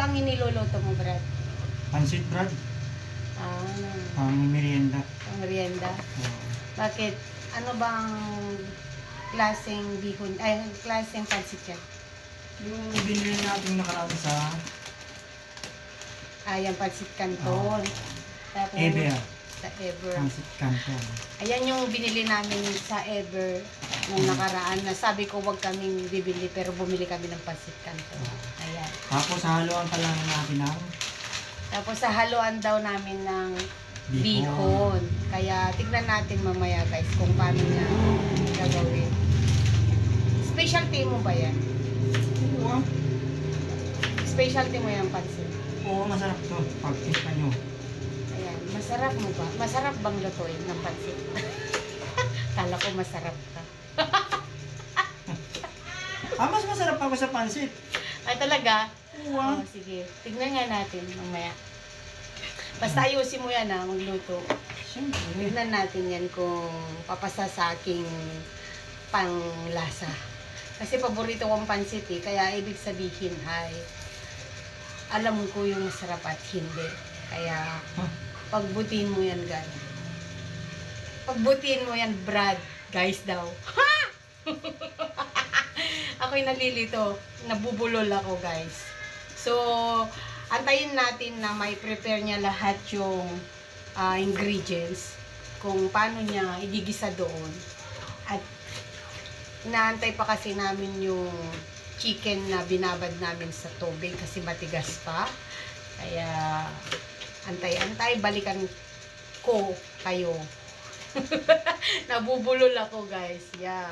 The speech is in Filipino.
ba ang iniluluto mo, Brad? Pansit, Brad. Ah, Pang merienda. ang merienda. Oo. Bakit? Ano bang klaseng bihon, ay, klaseng pansit yan? Yung binili natin nakaraan sa Ayan, pansit canton. Tapos, Ever. sa Ever. Pansit canton. Ayan yung binili namin sa Ever nung nakaraan na sabi ko wag kaming bibili pero bumili kami ng pansit canton. Ayan. Tapos haluan pa lang natin ng Tapos sa haluan daw namin ng bihon. bihon. Kaya tignan natin mamaya guys kung paano niya gagawin. Specialty mo ba yan? Oo, Specialty mo yung pansit. Oo, masarap to. Pag-tista nyo. Ayan. Masarap mo ba? Masarap bang lutuin ng pansit? Kala ko masarap ka. Mas masarap ako sa pansit. Ay talaga? Oo. Oh, sige. Tignan nga natin mamaya. Basta ayusin mo yan magluto. Siyempre. Tignan natin yan kung papasa sa aking panglasa. Kasi paborito kong pansit kaya ibig sabihin ay alam ko yung masarap at hindi. Kaya pagbutin mo yan, God. Pagbutin mo yan, Brad. Guys daw. Ha! Ako'y nalilito. Nabubulol ako, guys. So, antayin natin na may prepare niya lahat yung ingredients kung paano niya igigisa doon. At inaantay pa kasi namin yung chicken na binabad namin sa tubig kasi matigas pa. Kaya antay-antay, balikan ko kayo. Nabubulol ako guys. Yeah.